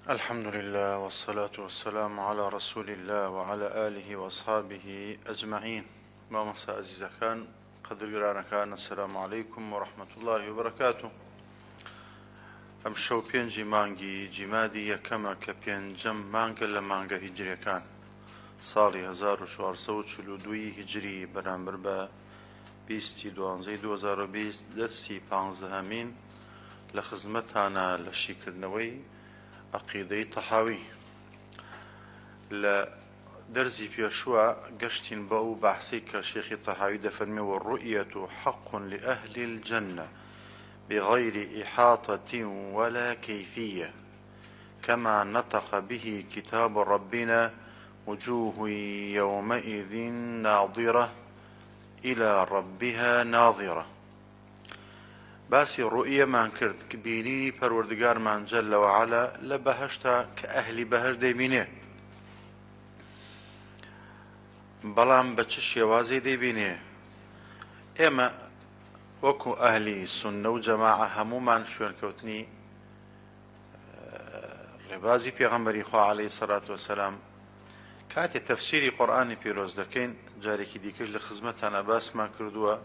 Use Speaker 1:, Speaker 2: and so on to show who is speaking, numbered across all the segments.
Speaker 1: الحمد لله والصلاة والسلام على رسول الله وعلى آله وأصحابه أجمعين. مساء الزكان قدر قرانا كان السلام عليكم ورحمة الله وبركاته. أم شو بينجي مانجي جمادي يكما كبينجم مانجا لمانجا هجري كان صالي 1442 هجري برامبر با 22/2020 درسي 15 لخزمتانا لشيكرنوي عقيدەی تەحاوی. لە دەرزی پێشووە گەشتین بە ئەو بەحسی کە شێخی تەحاوی دەفەرمێ والرؤية حق لأهل الجنة بغير إحاطة ولا كيفية كما نطق به كتاب ربنا وجوه يومئذ ناظرة إلى ربها ناظرة. باسی ڕوئیەمان کرد کە بینینی پەروەردگارمان جەل وەعەلا لە بەهەشتا کە ئەهلی بەهەشت دەیبینێ، بەڵام بە چ شێوازی دەیبینێ؟ ئێمە وەکو ئەهلی سوننە و جەماعە هەمومان شوێنکەوتنی ڕێبازی پێغەمبەری خوا عەلەیهی سەڵات وەسەلام کاتێ تەفسیری قورئانی پیرۆز دەکەین، جارێکی دیکەش لە خزمەتانە باسمان کردووە،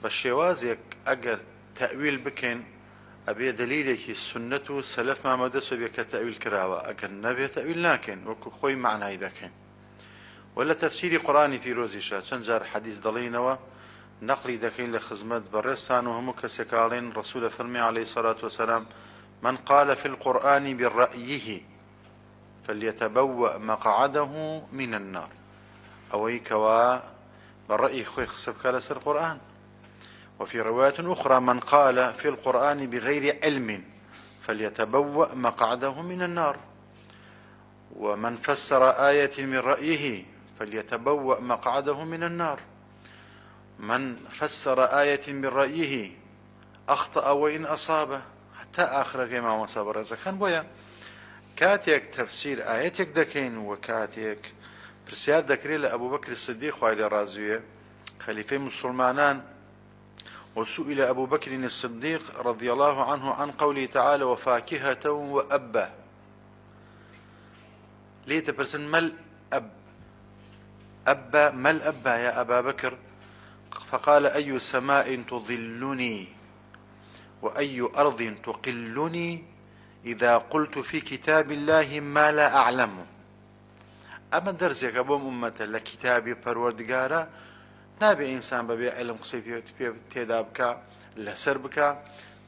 Speaker 1: بە شێوازێک ئەگەر تەویل بکەین ئەبێ دلیلێکی سنەت و سەلەف مامەدەسە بێ کە تەویل کراوە، ئەگەر نەبێت تەویل ناکەین، وەکو خۆی معنای دەکەین. و لە تەفسیری قورئانی پیرۆزیشە چەند جار حەدیث دەڵێنەوە، نەقلی دەکەین لە خزمەت بەڕێستان و هەموو کەسێکاڵێن ڕەسوولە فەرمی عەلەیهی سەڵات وەسەلام من قال في القرآن برأيه فليتبوأ مقعده من النار، ئەوەی کەوا بەڕەئی خۆی قسە بکات لەسەر قورئان. وفي رواية أخرى من قال في القرآن بغير علم فليتبوأ مقعده من النار، ومن فسر آية من رأيه فليتبوأ مقعده من النار. من فسر آية من رأيه أخطأ وإن أصاب، حتى آخر كما وصاب رزقان بويا كاتيك تفسير آياتك دكين وكاتيك برسياد دكري لأبو بكر الصديق وعلي رازوية خليفة مسلمانان، وسئل أبو بكر الصديق رضي الله عنه عن قوله تعالى وفاكهة وأبا، ليه تبرسن مل أب أبا مل أبا يا أبا بكر؟ فقال أي سماء تظلني وأي أرض تقلني إذا قلت في كتاب الله ما لا أعلم. أما درسك أبو أمة لكتابي پروردگارا نابێ ئینسان بەبێ عیلم قسەی پێ تێدا بکە لەسەر بکە،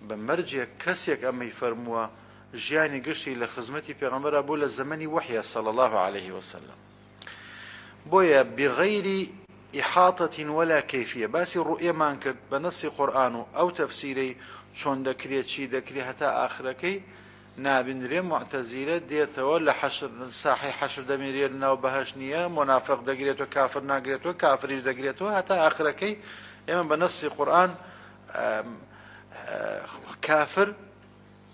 Speaker 1: بە مەرجێک کەسێک ئەمەی فەرمووە ژیانی گشتی لە خزمەتی پێغەمبەرە بوو لە زەمەنی وحیە صلی الله عليه وسلم. بۆیە بغەیری ئیحاطەة ولا کەیفیە باسی ڕوئیەمان کرد بە نەسی قورئان و ئەو تەفسیرەی چۆن دەکرێت چی دەکرێت هەتا ئاخرەکەی نابینرێ معتەزیلە دێتەوە لە حەشر ساحی حەشر دەمێرێت ناو بەهەش نییە، مۆنافق دەگرێتەوە کافر ناگرێتەوە، کافریش دەگرێتەوە، هەتا ئاخرەکەی ئێمە بە نەسی قورئان کافر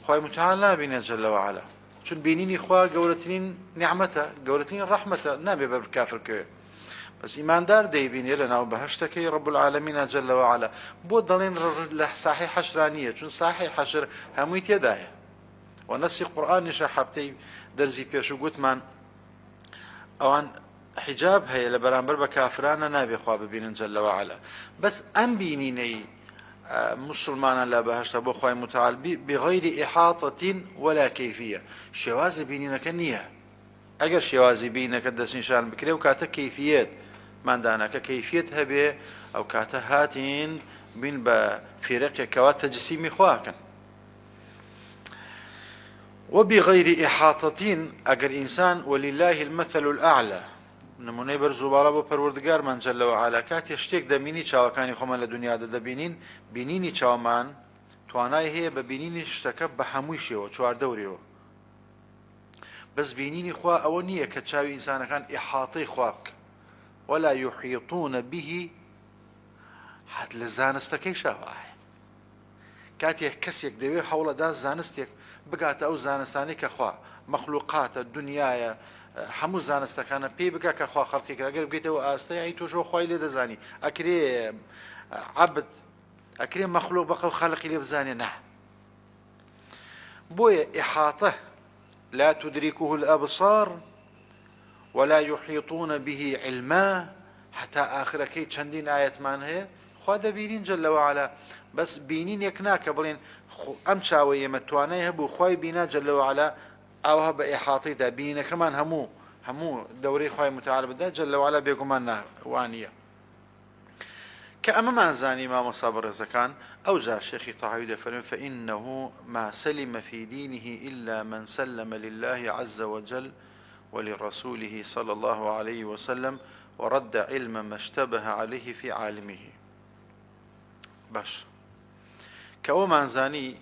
Speaker 1: خوای متعال نابینێت جەل وەعەلا، چون بینینی خوا گەورەترین نیعمەتە، گەورەترین ڕەحمەتە، نابێ بە کافرکەوێ، بەس ئیماندار دەیبینێ لە ناو بەهەشتەکەی ڕەب العالەمینە جەل وەعەلا. بۆ دەڵێن لە ساحی حەشرا نییە، چون ساحی حەشر هەمووی تێدایە و نەسی قورئانیشە هەفتەی دەرزی پێش و گوتمان ئەوان حجاب هەیە لە بەرامبەر بە کافرانە نابێ خوا ببینن جەل وەعەلا، بەس ئەم بینینەی مسلمانان لە بەهەشتە بۆ خوای متعال بغەیری ئیحاطەة ولا کەیفیە، شێوازی بینینەکە نییە. ئەگەر شێوازی بینینەکە دەستنیشان بکرێ و کاتە کەیفیەت مادانەکە کەیفیەت هەبێ، ئەو کاتە هاتین بین بە فێرەقێکەوە تەجسیمی خواکەن. وبغير إحاطة أجر إنسان ولله المثل الأعلى، نمونەی بەرز و باڵا بۆ پەروەردگارمان جەل وەعەلا کاتێ شتێک دەبینی چاوەکانی خۆمان لە دنیادا دەبینین، بینینی چاومان توانای هەیە بە بینینی شتەکە بە هەمووی شێوە چواردەورێەوە، بەس بینینی خوا ئەوە نییە کە چاوی ئینسانەکان ئیحاطەی خوا بکە، ولا يحيطون به، حت لە زانستەکەی شاوایە. کاتێک کەسێک دەوێت هەوڵەدا زانستێک بگاتە ئەو زانستانی کە خوا مەخلوقاتە دنیاە هەموو زانستەکانە پێی بگا کە خوا خەڵقێک ئەگەر بگێتەوە ئاستەی ئەی تۆشۆ خوای لێ دەزانی، ئەکرێ عەبد ئەکرێ مەخلوق بەقە و خەڵقی لێ بزانێ، نا. بۆیە ئیحاطە لا تدركه الأبصار ولا يحيطون به علما حتى آخركي چەندین ئاەتمان هەیە خوا دەبینین جل وعلا بەس بینین یەک ناکە بڵێن ئەم چاوە ئێمە توانای هەبوو خوای بینا جل وعلا ئەوها بە ئیحاطەیدا بینینەکەمان هەموو دەورەی خوای متعال بدا جل وعلا بێگومان وانییە کە ئەمەمان زانی مامۆستا بەڕێزەکان ئەو جا شێخی تەحاوی دەفەرمێت فإنه ما سلم في دينه إلا من سلم لله عز وجل ولرسوله صلى الله عليه وسلم ورد علم ما اشتبه عليه في عالمه باش كأومان زاني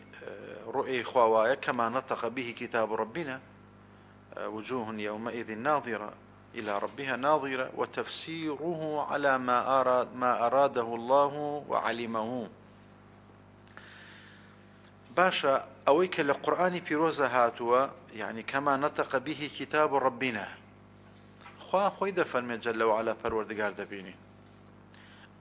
Speaker 1: رؤي خواوايا كما نطق به كتاب ربنا وجوه يومئذ ناظرة إلى ربها ناظرة وتفسيره على ما أراده الله وعلمه باشا أويك لقرآن بيروزة هاتوا يعني كما نطق به كتاب ربنا خوا خوي دفرمي جل وعلا پروردگار دبيني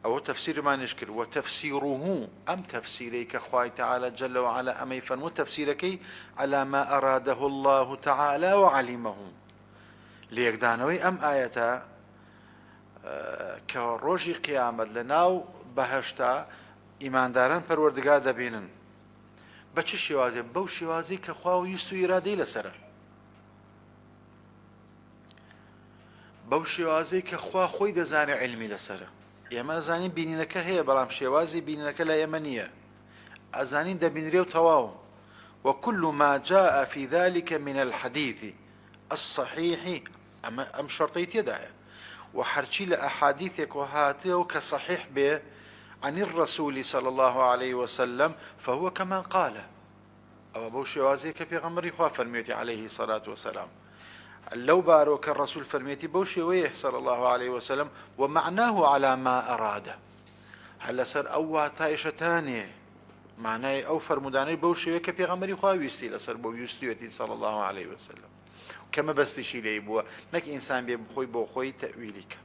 Speaker 1: أو تفسير ما نشكر وتفسيره أم تفسيريك خواي تعالى جل وعلا أم يفرمو تفسيرك على ما أراده الله تعالى وعلمه ليقدانوي أم آية كروجي قيامة لناو بهشتا إيمان داران پروردگار دبينن بچ شوازي بو شوازي كخواو يستو إرادي لسره بەو شێوازەی کە خوا خۆی دەزانێ علمی لەسرە ئێمە ئەزانین بینینەکە هەیە بەڵام شێوازی بینینەکە لە ئێمە نییە ئەزانین دەبینرێ و تەواو وكل ما جاء في ذلك من الحديث الصحيح أم شرطي تدايا وحرشي لأحاديثك وهاته كصحيح به عن الرسول صلى الله عليه وسلم فهو كما قال أو أبو شوازي كفي غمري خوا فرميتي عليه الصلاة والسلام لو بارك الرسول فرميتي بوشي ويه صلى الله عليه وسلم ومعناه على ما أراده هل سر أو تايشتاني معناه أو فرموداني بوشي ويه كفي غمري خوا ويستي لسر بو يستيوتي صلى الله عليه وسلم كما بستشي لي بوا نك إنسان بيبخوي بوخوي تأويلك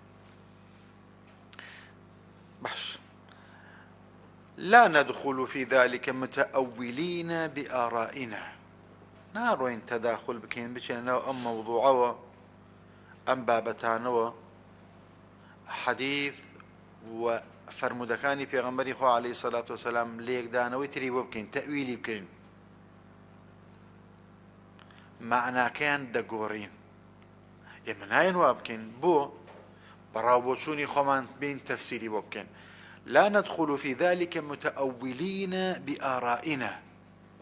Speaker 1: بحش لا ندخل في ذلك متأولين بآرائنا ناڕۆین تەداخل بکەین بچێنەوە ئەم مەوضوعەوە ئەم بابەتانەوە حەدیث و فەرمودەکانی پێغەمبەری خوا عەلەیهی سەلات وسەلام لێکدانەوەی تری بۆ بکەین تەئویلی بکەین معناکەیان دەگۆڕین ئێمە نایەن وا بکەین بۆ بەڕاوبۆچوونی خۆمان بین تەفسیری بۆ بکەین لا ندخل في ذلك متأولين بآرائنا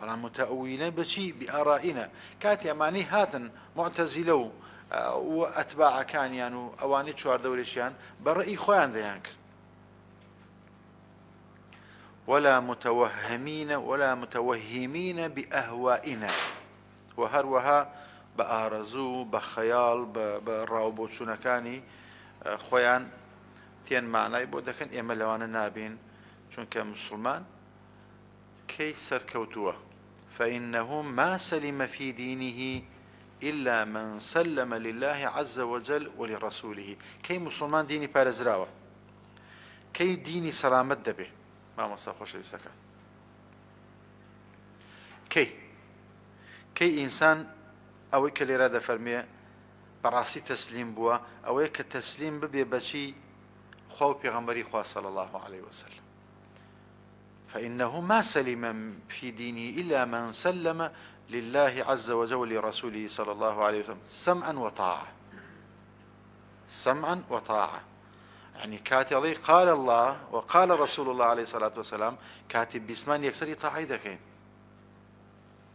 Speaker 1: ولا متأولين بشي بآرائنا كاتي أماني هاتن معتزلو وأتباع كان يانو أواني شوار دوريشيان برأي خوان ديان كرت ولا متوهمين بأهوائنا وهروها بآرزو بخيال براوبوتشونكاني خوان تين معناي بودكن إما لوانا نابين چونك مسلمان كي سركوتوه فإنه ما سلم في دينه إلا من سلم لله عز وجل ولرسوله كي مسلمان ديني بارزراوه كي ديني سلامت دبه ما مصا خوش لسكا كي إنسان أو كالإرادة فرمية براسي تسليم بوا أو كتسليم ببي بشي خو بيغمبري خوا صلى الله عليه وسلم فإنه ما سلم في دينه إلا من سلم لله عز وجل ولرسوله صلى الله عليه وسلم سمعا وطاعة يعني كاتب قال الله وقال رسول الله عليه الصلاة والسلام كاتب باسمان يكسر طاعيدكين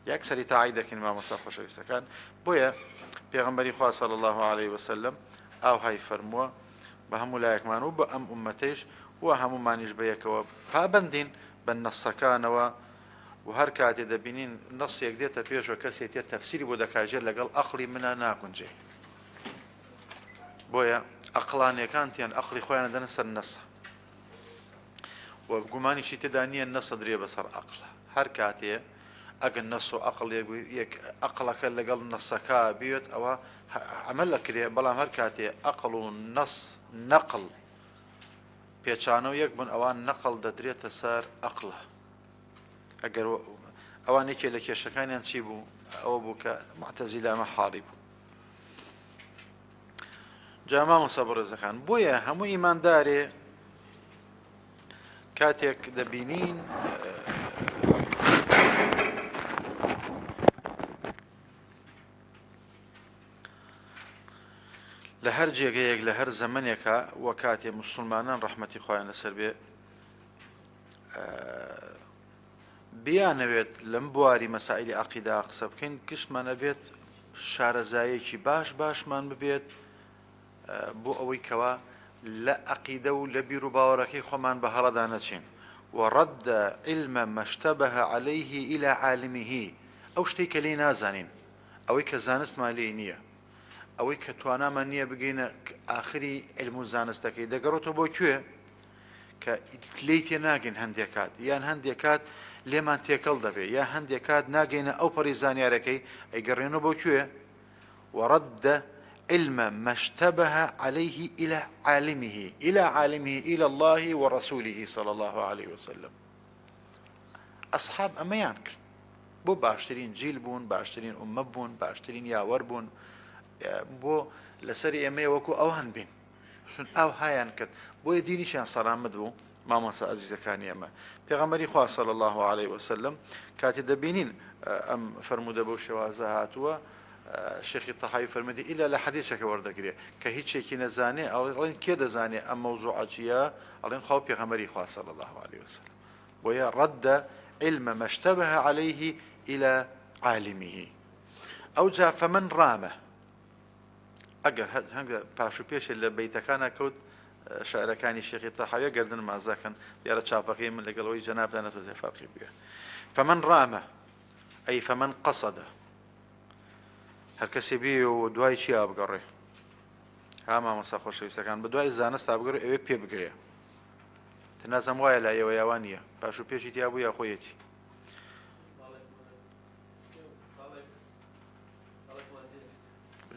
Speaker 1: يكسر طاعيدكين ما مصرف وشريسة كان بويا بيغمبري خواه صلى الله عليه وسلم أو هاي فرموه بهم لا يكمانوا بأم أمتيش وهم مانيش بيكوا فابندين بالنصكانوا وهر كاتي دبينين نص يقديتا بيش وكسيتي تفسيري بودا كاجر لقل أقلي منا ناكن جي بويا أقلاني كانتين أقلي خويانا دنسر النص وبقماني شي تداني النص دري بصر أقله هر كاتي أقل نص وأقل يك أقلك لقل نصكا بيوت أو عمل لك بلام هر كاتي أقل نص نقل بيچانو يكبن أوان نقل ددريت سار أقله أجر أواني كي لك شكاني نشيبو ئەوە بوو کە معتەزیلە مەحاڵی بوو. جا مامۆستا بەڕێزەکان بۆیە هەموو ئیماندارێ کاتێک دەبینین لە هەر جێگەیەک لە هەر زەمنێکە وە کاتێ موسڵمانان ڕەحمەتی خۆیان لەسەر بێ بیانەوێت لەم بواری مەسائلی عەقیدا قسە بکەین کشتمانە بێت شارەزایەکی باشمان ببێت بۆ ئەوەی کەوا لە عەقیدە و لە بیر و باوەڕەکەی خۆمان بە هەڵەدا نەچین وەڕەد علمە مەشتەبەه عەلەیه ئیلا عالمیه ئەو شتەی کە لێی نازانین ئەوەی کە زانستمان لێی نییە ئەوەی کە توانامان نییە بگەینە ئاخری علم و زانستەکەی دەگەڕێتەوە بۆ کوێ کە لێی تێ ناگەین هەندێک کات یان هەندێک کات لێمان تێکەڵ دەبێت یا هەندێک کات ناگەینە ئەو پەڕی زانیارەکەی ئەیگەڕێنەوە بۆ کوێ وەڕەد علم ما اشتبه عليه إلى عالمه إلى الله ورسوله صلى الله عليه وسلم. أصحاب أميان كرت بۆ باشترین جیل بوون باشترین ئومە بوون باشترین یاوەڕ بوون بۆ لەسەر ئێمەیە وەکو ئەوان بین چون ئەو هایان کرد بۆیە دینیشیان سەلامت بوو. مامۆستا ئەزیزەکانی ئێمە پێغەمبەری خوا صلی الله عليه وسلم کاتێ دەبینین ئەم فەرموودە بەو شێوازە هاتووە شێخی تەحاوی فەرموودی ئیلا لە حەدیثێکە وەردەگرێ کە هیچێکی نەزانێ ئەڵێن کێ دەزانێ ئەم مەوزوعە چییە ئەڵێن خوا پێغەمبەری خوا صلی الله عليه وسلم. بۆیە ڕەد علم ما اشتبه عليه إلى عالمه أو جاء فمن رامه ئەگەر هەنگە پاش و پێشێ لە بەیتەکانە کەوت شعرەکانی شێخی تەحاویە گردن مازەکەن دیارە چاپەکەی من لەگەڵەوەی جەنابدا نەتوانێ فەرقی بێ. فمن رامه أي فمن قصد هەر کەسێ بێ و دوای چی ئابگەڕێ ها مامۆستا خۆشەویستەکان بە دوای زانست ئابگەڕێ ئەوێ پێ بگەیە تنازەم وایە لای ئێوە یاوان نییە پاش و پێشی تیا بوو یا خۆیەتی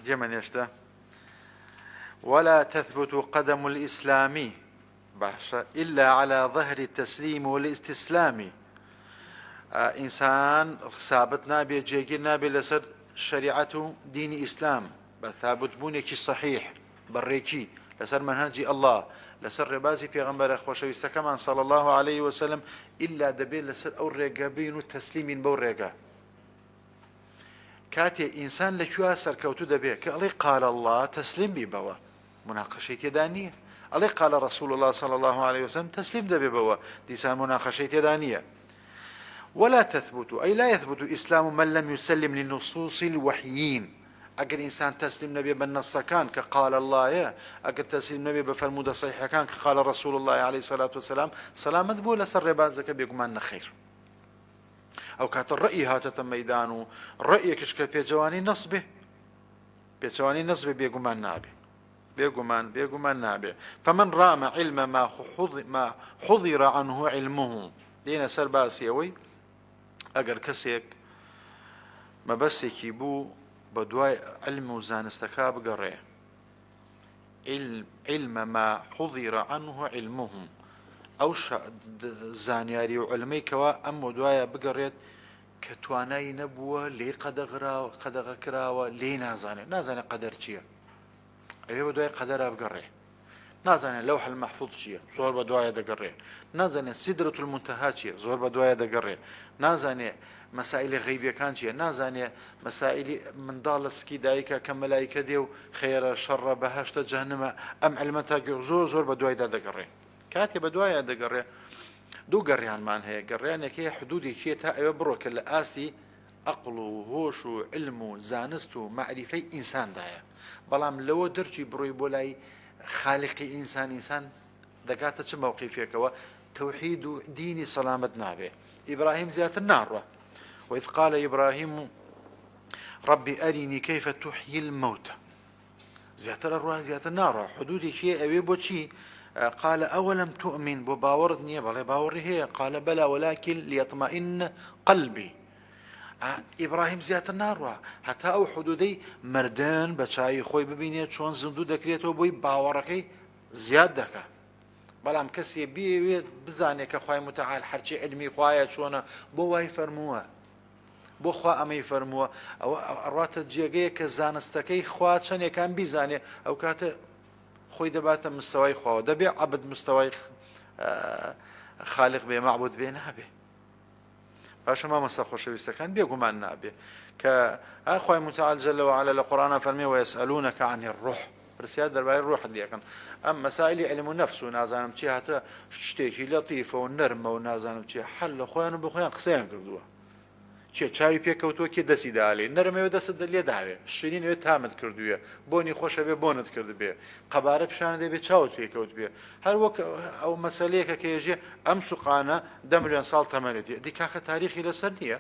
Speaker 1: جێمە نێشتە ولا تثبت قدم الإسلام باشا إلا على ظهر التسليم والاستسلام. إنسان ثابت نابي جيجير نابي لسر شريعته دين إسلام بثابت بونيكي صحيح بريكي لسر منهج الله لسر ربازي پیغمبر خوشويسته كمان صلى الله عليه وسلم إلا دبي لسر أو ريقا بينو تسليمين بو ريقا كاتي إنسان لكوا سركوتو دبي كالي قال الله تسليم بي بوا مناقشة يدانية علي قال رسول الله صلى الله عليه وسلم تسليم دبي بوا ديسان مناقشة يدانية. ولا تثبت أي لا يثبت إسلام من لم يسلم للنصوص الوحيين. أجر إنسان تسلم نبي بالنص كان كقال الله يا أجر تسلم نبي بفرمودة صحيحة كان كقال رسول الله عليه الصلاة والسلام سلامة بولا سر بازك بيقمان خير أو كات الرأي هاتة ميدان رأي كشك بيجواني نصبه بيجواني نصبه بيقمان نابه بيقمان نابه. فمن رام علم ما حضر عنه علمه دينا سر باسيوي ئەگەر کەسێک مەبەستێکی بوو بە دوای علم و زانستەکە بگەڕێ علم ما حضر عنه علمه ئەو زانیاری و علمەی کەوا ئەم و دوایە بگەڕێت کە توانایی نەبووە لێ قەدەغە کراوە لێ نازانێت قەدەر چییە ئەوێ بە دوای قەدەرا بگەڕێ نازانێت لەوح المەحفوظ چییە زۆر بە دوایە دەگەڕێ نازانێت سیدرەت المونتەها چییە زۆر بە دوایە دەگەڕێ نازانێت مەسائلی غەیبیەکان چییە نازانێت مەسائلی منداڵ لە سکی دایکە کە مەلایکە دێ و خێرە شەڕە بەهەشتە جەهەنەمە ئەم عیلمە تاگە زۆر بە دوایدا دەگەڕێ کاتێ بە دوایە دەگەڕێ دوو گەڕیانمان هەیە گەڕیانێکی حدودێکیە تا ئەوە بڕۆ کە لە ئاستی عەقڵ و هۆش و علم و زانست و مەعریفەی ئینساندایە بەڵام لەوە دەرچی بڕۆی بۆ لای خالقی ئینسان دەگاتە چ مووقیفێکەوە توحید و دینی سەلامت نابێ. ئیبراهیم زیاتر ناڕوە وإذ قال إبراهيم ربي أرني كيف تحيي الموتى زیاتر ڕوا زیاتر ناڕوە حدودێکی ئەوێ بۆچی قال أولم تؤمن بۆ باوەڕت نییە بەڵێ باوەڕی هەیە قال بلى ولكن ليطمئن قلبي. ئیبراهیم زیاتر ناڕوە هەتا ئەو حدودەی مردن بە چاوی خۆی ببینێت چۆن زیندوو دەکرێتەوە بۆی باوەڕەکەی زیاد دەکە. بەڵام کەسێ بێوێت بزانێت کە خوای متعال هەرچی علمی خوایە چۆنە بۆ وای فەرمووە بۆ خوا ئەمەی فەرمووە ئەوە ئەڕاتە جێگەیە کە زانستەکەی خوا چەندێکان بیزانێ ئەو کاتە خۆی دەباتە مستەوای خواوە دەبێ عەبد مستەوای خالق بێ معبود بێ نابێ باشە مامەستا خۆشەویستەکان بێگومان نابێ کە ئاخوای متعال جل وعلا لە قورئانە فەرمێ وەیەسئەلونەکە عن الروح پرسیار دەربارەی ڕوحت دەکەن ئەم مەسائلی علم و نەفس و نازانم چی هاتە شتێکی لەطیفە و نەرمە و نازانم چی حەل لە خۆیان و بە خۆیان قسەیان کردووە چێ چاوی پێکەوتووە کێ دەستی داڵێ نەرمەوە دەست لێ داوێ شیرینەوە تامت کردووە بۆنی خۆشە بێ بۆنت کرد بێ قەبارە پیشانە دەبێت چاوت پێکەوت بێ هەر وەک ئەو مەسەلەیەکە کە ێژێ ئەم سوقانە 10 ملیۆن ساڵ تەمەنێتی دی کاکە تاریخی لەسەر نییە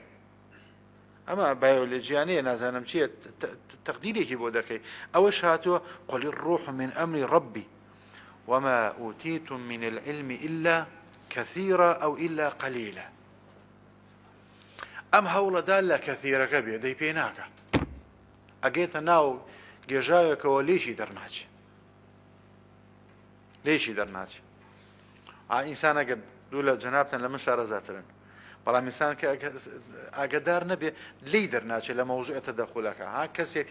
Speaker 1: ئەمە بایۆلۆجیانەیە نازانم چییە تەقدیرێکی بۆ دەکەی ئەوەش هاتووە قل الروح من أمر ربي وما أوتيتم من العلم إلا كثيرا أو إلا قليلا ئەم هەوڵەدا لە کەثیرەکە بێ دەی پێ ناکە ئەگەیتە ناو گێژاوێکەوە لێشی دەرناچێ لێشی دەرناچێ ئینسان ئەگەر دوو لە جەنابتان لە من شارەزاترن بەڵام ئینسان کە ئاگدار نەبێ لی دەرناچێت لە مەوزوعە تەدەخولەکە ها کەسێک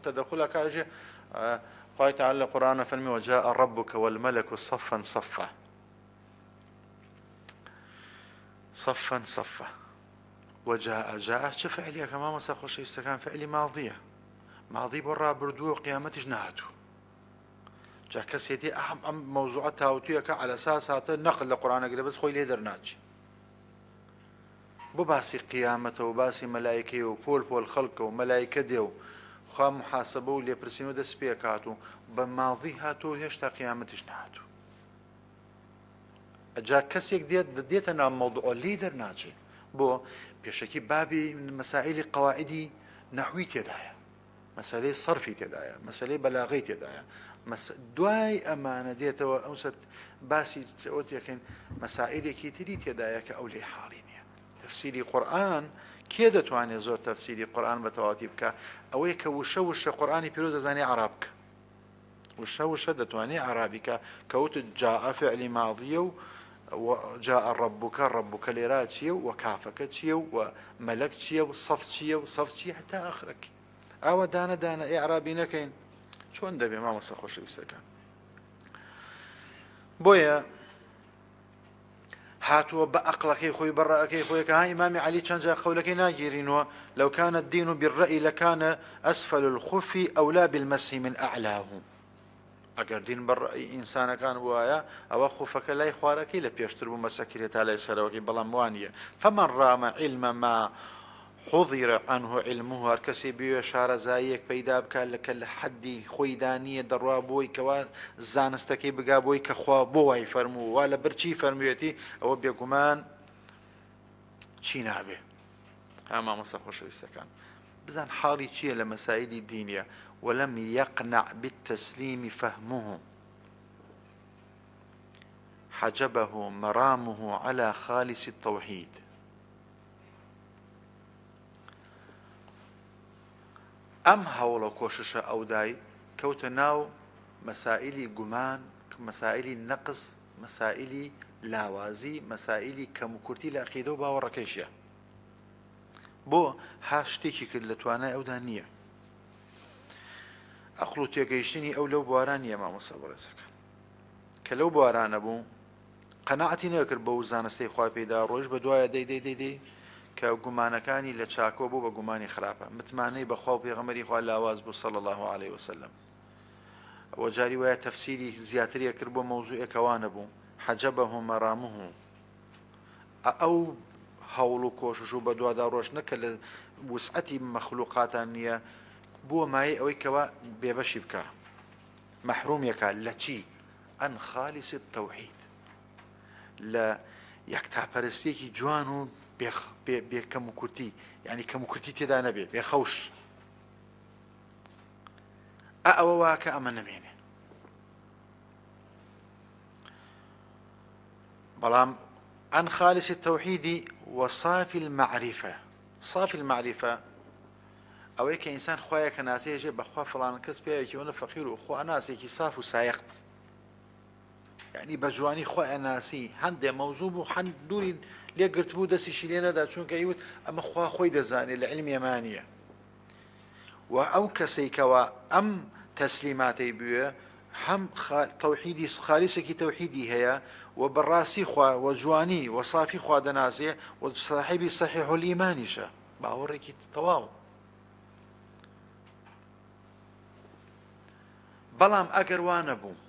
Speaker 1: تەدەخولەکە ژێ خوای تعالی لە قورئانە فەرمی وجاء ربك والملك صفا صفا صفا صفا وجاء چه فعلیە کە مامەستا خۆشەویستەکان فعلی ماضیە ماضی بۆ ڕابردووە و قیامەتیش نهاتوو جا کەسێتی ئەم مەوزوعە تاوتویەکە على ئەساس هاتە نەقل لە قورئانەگرێ بەس خۆی لێ دەرناچێ بۆ باسی قیامەتە و باسی مەلایکەی و پۆل خەڵکە و مەلایکە دێ و خوا محاسبە و لێپرسین و دەست پێ کات و بە ماضی هاتووە هێشتا قیامەتیش نهاتوو ئەجا کەسێک دێتە ناو مەوضوعە لێ دەرناچێ بۆ پێشەکی بابی مەسائلی قەواعیدی نەحوی تێدایە مەسەلەی سەرفی تێدایە مەسەلەی بەلاغەی تێدایە دوای ئەمانە دێتەوە ئەو سەر باسی ئەوتێکن مەسائلێکی تری تێدایە کە ئەو لێ حاڵی نییە تەفسیری قورئان کێ دەتوانێت زۆر تەفسیری قورئان بە تەواتی بکە ئەوەی کە وشە قورئانی پیرۆز دەزانێ عەراب بکە وشە دەتوانێت عەرابی کە کەوت جاء فعلی ماضیە و وجاء ربك لێرا چییە و وەکافەکە چییە و مەلەک چییە و سەف چییە و سەف چییە هەتا ئاخرەکە ئاوە دانە ئێعرابی نەکەین چۆن دەبێ مامەستا خۆشەویستەکان بۆیە هاتووە بە عەقڵەکەی خۆی بەڕائەکەی خۆی کە ئیمامی عەلی چەند جا قەولەکەی ناگیرینەوە لەو كان الدين بالرأي لكان أسفل الخف أولى بالمسح من أعلاه ئەگەر دین بەڕای ئینسانەکان وایە ئەوە خوفەکە لای خوارەکەی لە پێشتر بوو مەسەکرێت تا لای سەرەوەکەی بەڵام وانە فمن رام علم ما حضر عنه علمه هەر کەسێ بوێ شارەزاییەک پەیدا بکات لەکە لە حەدی خۆی دانیە دەڕوا بۆی کەوا زانستەکەی بگا بۆی کە خوا بۆ وای فەرموو وا لە بەرچی فەرموویەتی ئەوە بێگومان چی نابێ ها مامۆستا خۆشەویستەکان بزان حاڵی چییە لە مەسائلی دینیە ولم يقنع بالتسليم فهمه حجبه مرامه على خالص التوحيد ئەم هەوڵە کۆششە ئەودای کەوتە ناو مەسائلی گومان مەسائلی نەقص مەسائلی لاوازی مەسائلی کەموکورتی لە عەقیدە و باوەڕەکەیشە بۆ ها شتێکی کرد لە توانای ئەودا نییە عەقڵ و تێگەیشتنی ئەو لەو بوارانیە مامۆستا بەڕێزەکان کە لەو بوارانە بوو قەناعەتی نەکرد بەو زانستەی خوا پێدا ڕۆژ بە دوایە دەی کە گومانەکانی لە چاکۆ بوو بە گومانی خراپە متمانەی بەخوا و پێغەمبەری خوا لاواز بوو صلی الله عليه وسلم ئەوە جاری وایە تەفسیری زیاتریە کرد بۆ مەوزوعێکەوانە بوو حەجەبەه مەرامه ئەو هەوڵ و کۆشش و بە دوادا ڕۆژ نەکە لە وسعەتی مەخلوقاتان نییە بووە مایە ئەوەی کەوا بێبەشی بکە مەحرومیەکە لە چی ئەن خالص التەوحید لە یەکتاپەرستیەکی جوان و بێ کەموکورتی یعنی کەموکورتی تێدا نەبێ بێخەوش ئەوە واکە ئەمە نەمێنێ بەڵام ئەن خالص التەوحیدی وصافی المعرفة صافی المعرفة ئەوەی کە ئینسان خوایە کە ناسێژێ بەخوا فڵان کەس پێیەکی وەنە فەقیر و خوا ناسێکی صاف و سایق يعني بە جوانی خۆی ئەناسی هەندێ مەوزوع بوو هەند دووری لێگرت بوو دەستیشی لێ نەدا چونکە ئیوت ئەمە خوا خۆی دەزانێت لە علمی ئەمانیە و ئەو کەسێکەوە ئەم تەسلیماتەی بوێ هەم تەوحیدی خالیسێکی تەوحیدی هەیە و بەڕاستی خوا و جوانی و صافی خوا دەناسێ و صاحبی صحیح الئیمانیشە باوەڕێکی تەواو بەڵام ئەگەر وانە بوو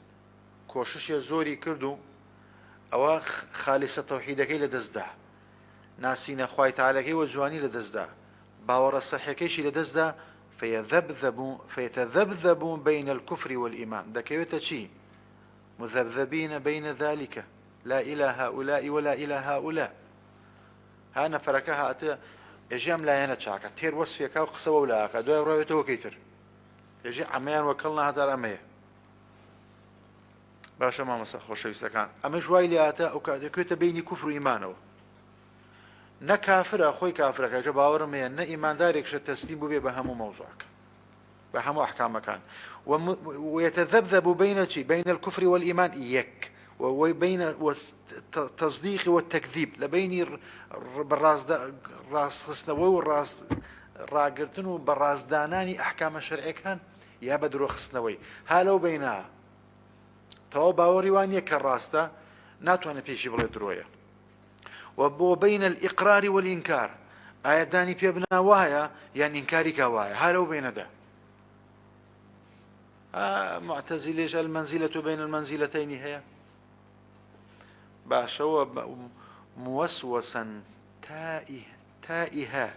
Speaker 1: کۆششیە زۆری کرد و ئەوە خالیسە تەوحیدەکەی لە دەستدا ناسینە خوای تەعالەکەی و جوانی لە دەستدا باوەڕە سەحیەکەیشی لە دەستدا فيتذبذبون بين الكفر والإيمان دكيوتا شي مذبذبين بين ذلك لا إلى هؤلاء ولا إلى هؤلاء هانا فركها أتى يجيم لا ينتشاك تير وصفك وقصوا ولاك دوي رويته وكيتر يجي عميان وكلنا هذا رميه باشا ما مسخ شيء سكان أما جواي لي أتى وكيوتا بيني كفر وإيمانه نكافر أخوي كافر كجا باورمي أن إيمان دارك شو تسليم بيه بهمو موضوعك بهمو أحكام مكان ويتذبذب بين الكفر والإيمان يك وبين التصديق والتكذيب لبين راس خصنوي والراس راقرتن وبراس داناني أحكام الشرعية كان يا بدر خصنوي هالو بينها تو باوري وانيا كراستا ناتوانا بيشي بلي درويا وبين الإقرار والإنكار آياتاني في ابنا وايا يعني إنكاري كوايا هالو بين ده معتزلة المنزلة بين المنزلتين هي باشا موسوسا تائها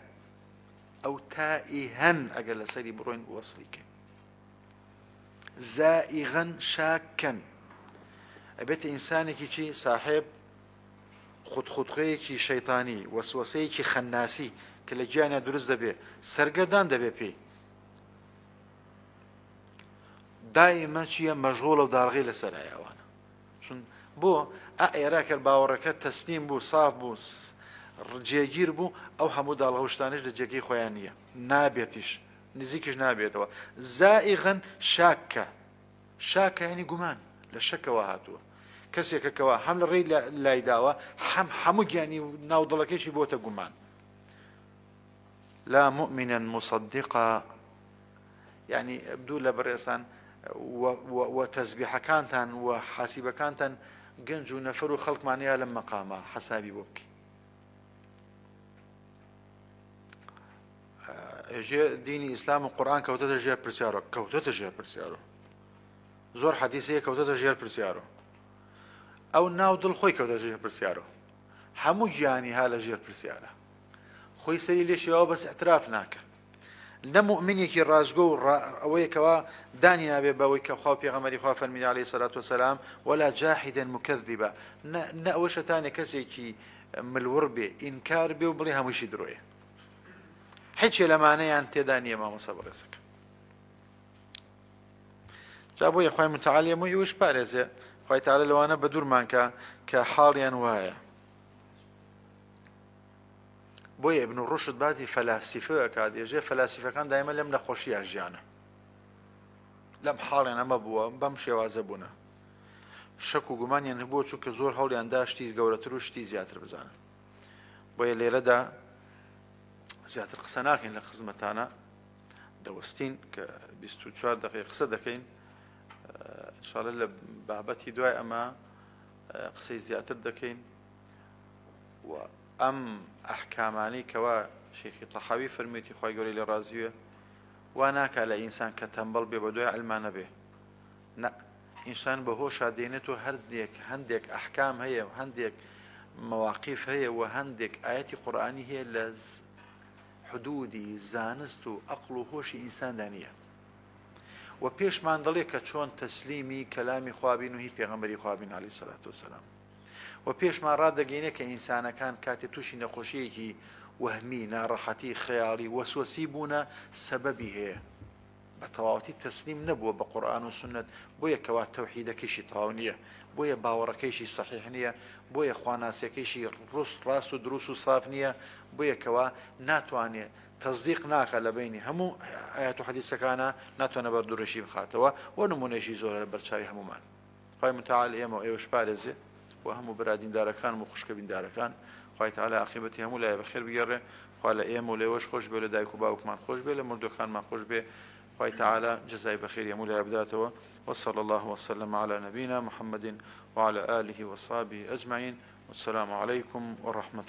Speaker 1: أو تائها أقل سيدي بروين وصليك زائغا شاكا أبيت إنسانك شي صاحب خودخۆیەکی شەیطانی وەسوەسەیەکی خەناسی کە لە گیانە دروست دەبێ سەرگەردان دەبێ پێی دائما چییە مەژغۆڵە و داڵغی لەسەر ئەوانە چون بۆ ئێرا کرد باوەڕەکە تەسلیم بوو ساف بوو جێگیر بوو ئەو هەموو داڵغەوشتانش لە جێگەی خۆیان نییە نابێتیش نزیکیش نابێتەوە زائغن شاکە هەنی گومان لە شەکەوە هاتووە کەسێکەکەوە هەم لە ڕێی لای داوە هەموو گیانی و ناودڵەکەیشی بۆتە گومان لا مؤمنا مصدقا يعني بدو لە بەڕێزان و تەسبیحەکانتان و حاسیبەکانتان گەنج و نەفەر و خەڵکمانەیە لەم مەقامە حەسابی بۆ بکەی ئێژێ دینی ئیسلام و قورئان کەوتەتە ژێر پرسیارۆ زۆر حەدیثەیە کەوتەتە ژێر پرسیارۆ ئەو ناو دڵ خۆی کەوتە ژێر پرسیارۆ هەموو گیانی ها لە ژێر پرسیارە خۆی سەری لێشەوە بەس ئەتراف ناکە نە مومینێکی ڕازگۆ و ئەوەیەکەوە دانی نابێ بەوەی کە خوا پێغەمبەری خوا فەرمیدە عەلەیهی سەلات وسەلام ولا جاحدا مکذبا نە ئەوە شەتانێ کەسێکی ملوڕ بێ ئینکار بێ و بڵێ هەمووشی درۆیە هیچێ لەمانەیان تێدا نییە مامۆستا بەڕێزەکە جا بۆیە خوای متعال هەمووی ئەوش پارێزێ خوای تەعالە لەوانە بە دوورمانکە کە حاڵیان وایە بۆیە ئیبن ڕوشد باتی فەلاسیفە ئەکات دێژێ فەلاسیفەکان دایمە لەم نەخۆشیە ژیانە لەم حاڵیان ئەمە بووە بەم شێوازە بوونە شەک و گومانیان هەبووە چونکە زۆر هەوڵیاندا شتی گەورەتر و شتی زیاتر بزانن بۆیە لێرەدا زیاتر قسە ناکەین لە خزمەتانە دەوەستین کە 24 دقیقە قسە دەکەین انشاءالله لە بابەتی دوای ئەمە قسەی زیاتر دەکەین و ئەم ئەحکامانەی کەوا شێخی تەحاوی فەرموویەتی خوای گەورەی لێ ڕازیوێ وا ناکا لە ئینسان کە تەمبەڵ بێ بە دوای عیلمانە بێ نە ئینسان بە هۆشا دێنێت و هەندێک ئەحکام هەیە و هەندێک مەواقیف هەیە و هەندێک ئایەتی قورئانی هەیە لە حدودی زانست و عەقڵ و هۆشی ئینساندا نییە و پێشمان دەڵێ کە چۆن تەسلیمی کەلامی خوابین و هی پێغەمبەری خوابین عەلەیهی سەلات وسەلام و پێشمان ڕادەگەینێ کە ئینسانەکان کاتێ تووشی نەخۆشیەکی وەهمی ناڕەحەتی خەیاڵی وەسوەسی بوونە سەبەبی هەیە بە تەواوەتی تەسلیم نەبووە بە قورئان و سونەت بۆیە کەوا تەوحیدەکەیشی تەواو نییە بۆیە باوەڕەکەیشی سەحیح نییە بۆیە خواناسیەکەیشی ڕاست و دروست و ساف نییە بۆیە کەوا ناتوانێت تەصدیق ناکە لە بینی هەموو ئایەت و حەدیثەکانە ناتوانێت بەردوورەشی بخاتەوە و نمونەیەکی زۆرە لە بەرچاوی هەمومان خی متعال ئێمە ئێوەش پارێزێ و هەموو برادیندارەکان و خوشکە بیندارەکان خی تعالی عاقبەتی هەموو لای بەخێر بگەڕێ خوا لە ئێمە و لێوەش خۆش بێ لە دایک و باوکمان خۆش بێ لە مردوەکانمان خۆش بێ خی تعالی جزای بەخێری هەموو لای بداتەوە وصلى الله وسلم على نبينا محمد وعلى آله وصحبه أجمعين والسلام عليكم ورحمة الله